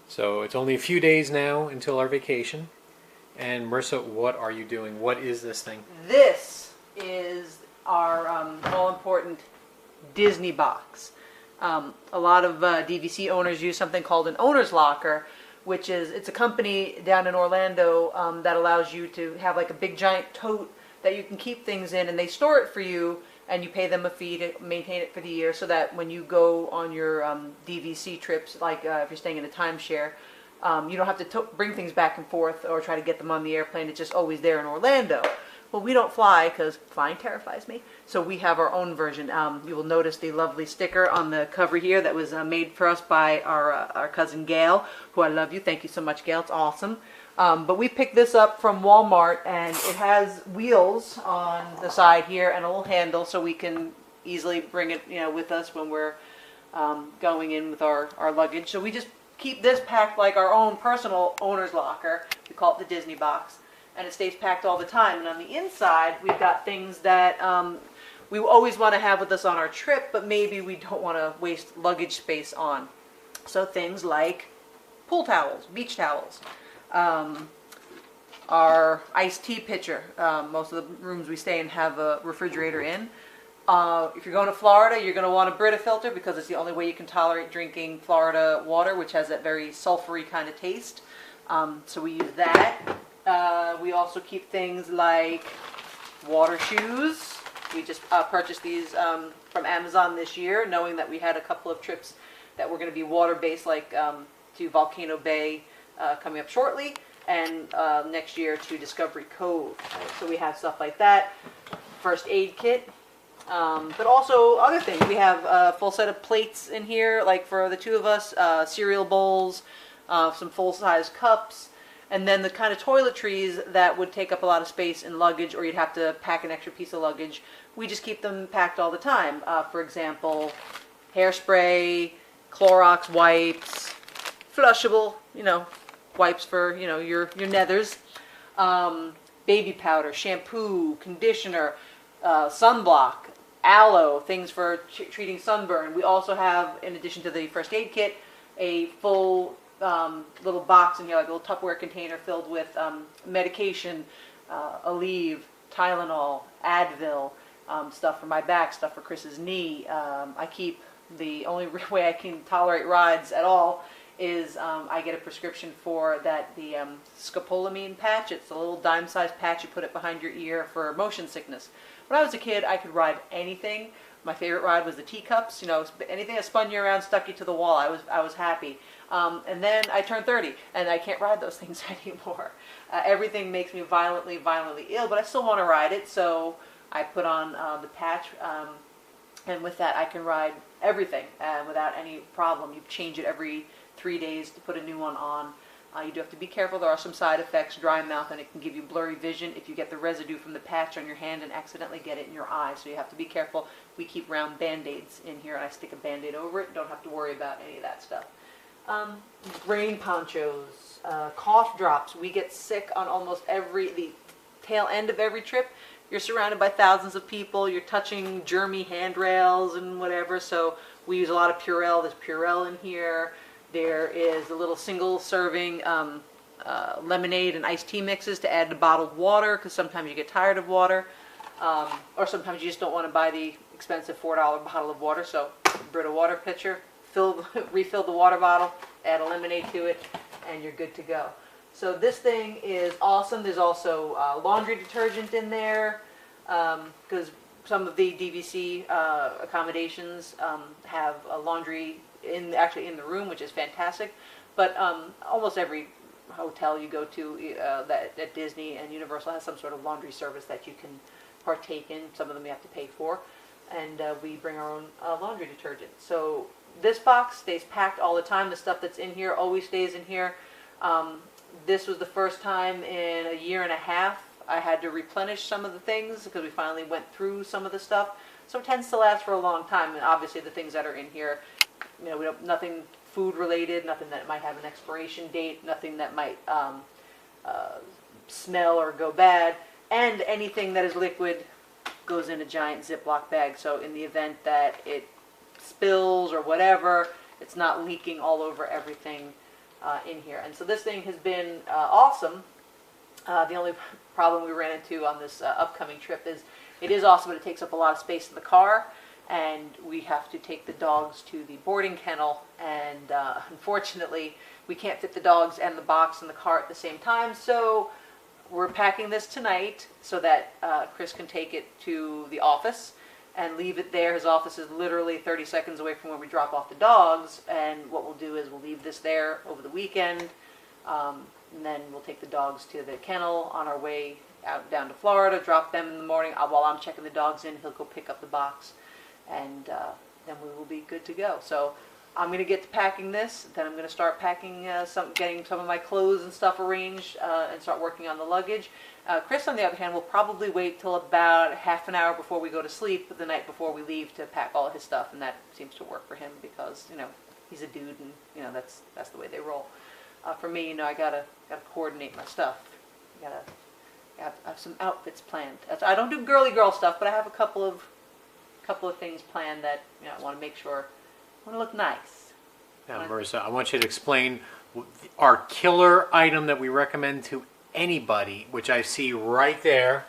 So it's only a few days now until our vacation. And Marissa, what are you doing? What is this thing? This is our all-important Disney box. A lot of DVC owners use something called an owner's locker, which is, it's a company down in Orlando that allows you to have like a big giant tote that you can keep things in, and they store it for you, and you pay them a fee to maintain it for the year, so that when you go on your DVC trips, like if you're staying in a timeshare, you don't have to bring things back and forth or try to get them on the airplane. It's just always there in Orlando. Well, we don't fly because flying terrifies me. So we have our own version. You will notice the lovely sticker on the cover here that was made for us by our cousin Gail, who I love you. Thank you so much, Gail. It's awesome. But we picked this up from Walmart, and it has wheels on the side here and a little handle, so we can easily bring it, with us when we're going in with our luggage. So we just keep this packed like our own personal owner's locker. We call it the Disney box. And it stays packed all the time. And on the inside, we've got things that we always want to have with us on our trip, but maybe we don't want to waste luggage space on. So things like pool towels, beach towels, our iced tea pitcher. Most of the rooms we stay in have a refrigerator in. If you're going to Florida, you're going to want a Brita filter because it's the only way you can tolerate drinking Florida water, which has that very sulfury kind of taste. So we use that. We also keep things like water shoes. We just purchased these from Amazon this year, knowing that we had a couple of trips that were going to be water-based, like to Volcano Bay coming up shortly, and next year to Discovery Cove. So we have stuff like that. First aid kit. But also other things. We have a full set of plates in here, like for the two of us, cereal bowls, some full-size cups, and then the kind of toiletries that would take up a lot of space in luggage, or you'd have to pack an extra piece of luggage. We just keep them packed all the time. For example, hairspray, Clorox wipes, flushable, wipes for, your nethers, baby powder, shampoo, conditioner, sunblock, aloe, things for treating sunburn. We also have, in addition to the first aid kit, a full little box in here, like a little Tupperware container filled with medication, Aleve, Tylenol, Advil, stuff for my back, stuff for Chris's knee. I keep, the only way I can tolerate rides at all is I get a prescription for that, the scopolamine patch. It's a little dime-sized patch. You put it behind your ear for motion sickness. When I was a kid, I could ride anything. My favorite ride was the teacups. Anything that spun you around, stuck you to the wall. I was happy. And then I turned 30, and I can't ride those things anymore. Everything makes me violently ill, but I still want to ride it, so I put on the patch, and with that I can ride everything without any problem. You change it every 3 days to put a new one on. You do have to be careful. There are some side effects, dry mouth, and it can give you blurry vision if you get the residue from the patch on your hand and accidentally get it in your eye. So you have to be careful. We keep round Band-Aids in here, and I stick a Band-Aid over it. Don't have to worry about any of that stuff. Rain ponchos, cough drops. We get sick on almost the tail end of every trip. You're surrounded by thousands of people. You're touching germy handrails and whatever. So we use a lot of Purell. There's Purell in here. There is a little single serving lemonade and iced tea mixes to add to bottled water, because sometimes you get tired of water, or sometimes you just don't want to buy the expensive $4 bottle of water. So Brita water pitcher, refill the water bottle, add a lemonade to it, and you're good to go. So this thing is awesome. There's also laundry detergent in there, because some of the DVC accommodations have a laundry actually in the room, which is fantastic. But almost every hotel you go to at Disney and Universal has some sort of laundry service that you can partake in. Some of them you have to pay for. And we bring our own laundry detergent. So this box stays packed all the time. The stuff that's in here always stays in here. This was the first time in a year and a half I had to replenish some of the things, because we finally went through some of the stuff. So it tends to last for a long time. And obviously the things that are in here, we don't, nothing food related, nothing that might have an expiration date, nothing that might smell or go bad, and anything that is liquid goes in a giant Ziploc bag. So in the event that it spills or whatever, it's not leaking all over everything in here. And so this thing has been awesome. The only problem we ran into on this upcoming trip is it is awesome, but it takes up a lot of space in the car, and we have to take the dogs to the boarding kennel, and unfortunately we can't fit the dogs and the box in the car at the same time, so we're packing this tonight so that Chris can take it to the office and leave it there. His office is literally 30 seconds away from where we drop off the dogs, and what we'll do is we'll leave this there over the weekend, and then we'll take the dogs to the kennel on our way out down to Florida, drop them in the morning. While I'm checking the dogs in, he'll go pick up the box, and then we will be good to go. So I'm going to get to packing this, then I'm going to start packing getting some of my clothes and stuff arranged, and start working on the luggage. Chris, on the other hand, will probably wait till about half an hour before we go to sleep the night before we leave to pack all his stuff, and that seems to work for him because, he's a dude, and, that's the way they roll. For me, I gotta coordinate my stuff. I have some outfits planned. I don't do girly girl stuff, but I have a couple of things planned that I want to make sure I want to look nice. Now, Marissa, I want you to explain our killer item that we recommend to anybody, which I see right there.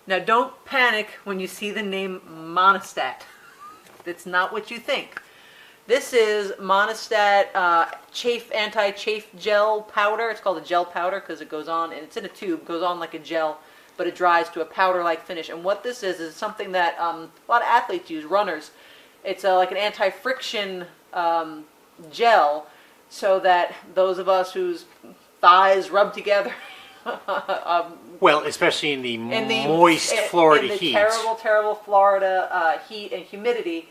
Now, don't panic when you see the name Monistat. That's not what you think. This is Monistat anti-chafe gel powder. It's called a gel powder because it goes on, and it's in a tube, goes on like a gel, but it dries to a powder-like finish. And what this is something that a lot of athletes use, runners. It's like an anti-friction gel, so that those of us whose thighs rub together well, especially in the moist Florida in the heat. Terrible Florida heat and humidity,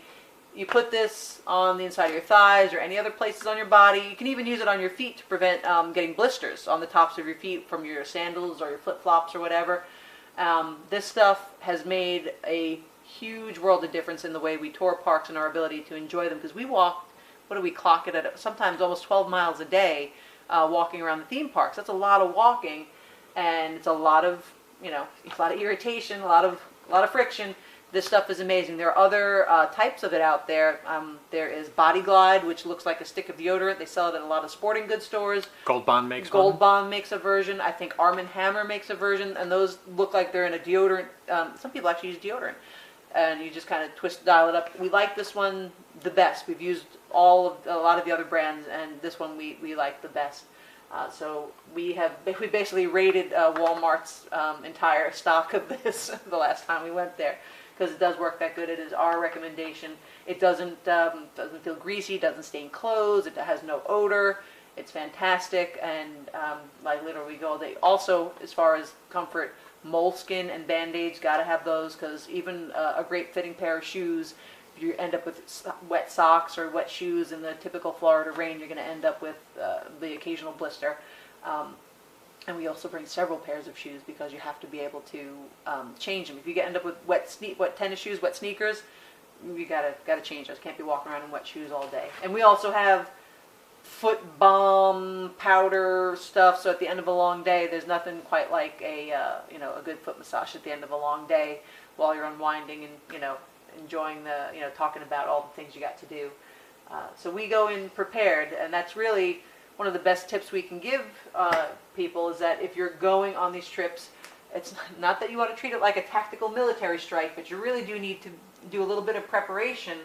you put this on the inside of your thighs or any other places on your body. You can even use it on your feet to prevent getting blisters on the tops of your feet from your sandals or your flip-flops or whatever. This stuff has made a huge world of difference in the way we tour parks and our ability to enjoy them, because we walk, what do we clock it at, sometimes almost 12 miles a day walking around the theme parks. That's a lot of walking, and it's a lot of irritation, a lot of friction. This stuff is amazing. There are other types of it out there. There is Body Glide, which looks like a stick of deodorant. They sell it at a lot of sporting goods stores. Gold Bond makes Gold one. Bond makes a version. I think Arm & Hammer makes a version, and those look like they're in a deodorant. Some people actually use deodorant, and you just kind of dial it up. We like this one the best. We've used a lot of the other brands, and this one we like the best. So we basically raided Walmart's entire stock of this the last time we went there, because it does work that good. It is our recommendation. It doesn't feel greasy, doesn't stain clothes, it has no odor. It's fantastic, and literally go. They also, as far as comfort, moleskin and Band-Aids, gotta have those, because even a great fitting pair of shoes, if you end up with wet socks or wet shoes in the typical Florida rain, you're going to end up with the occasional blister. And we also bring several pairs of shoes because you have to be able to change them. If you end up with wet tennis shoes, wet sneakers, you gotta change those. Can't be walking around in wet shoes all day. And we also have foot balm powder stuff. So at the end of a long day, there's nothing quite like a good foot massage at the end of a long day while you're unwinding and enjoying talking about all the things you got to do. So we go in prepared, and that's really one of the best tips we can give people, is that if you're going on these trips, it's not that you want to treat it like a tactical military strike, but you really do need to do a little bit of preparation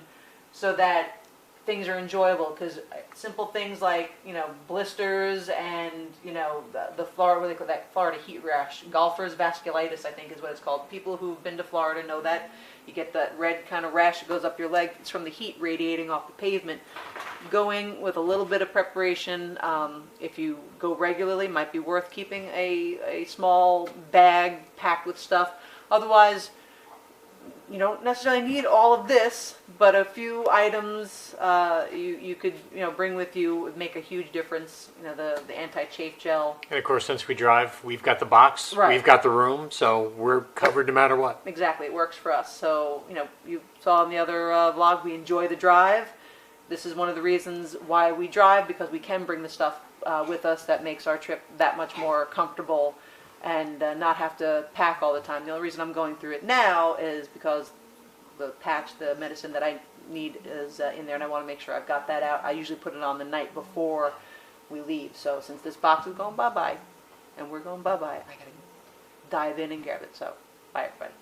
so that things are enjoyable, because simple things like blisters and the Florida, what they call that Florida heat rash, golfer's vasculitis, I think is what it's called. People who've been to Florida know that. You get that red kind of rash that goes up your leg. It's from the heat radiating off the pavement. Going with a little bit of preparation, if you go regularly, might be worth keeping a small bag packed with stuff. Otherwise, you don't necessarily need all of this, but a few items you could bring with you would make a huge difference. The anti-chafe gel. And of course, since we drive, we've got the box, right. We've got the room, so we're covered no matter what. Exactly, it works for us. So you saw in the other vlog, we enjoy the drive. This is one of the reasons why we drive, because we can bring the stuff with us that makes our trip that much more comfortable, and not have to pack all the time. The only reason I'm going through it now is because the patch, the medicine that I need is in there, and I want to make sure I've got that out. I usually put it on the night before we leave. So since this box is going bye-bye, and we're going bye-bye, I gotta dive in and grab it. So, bye everybody.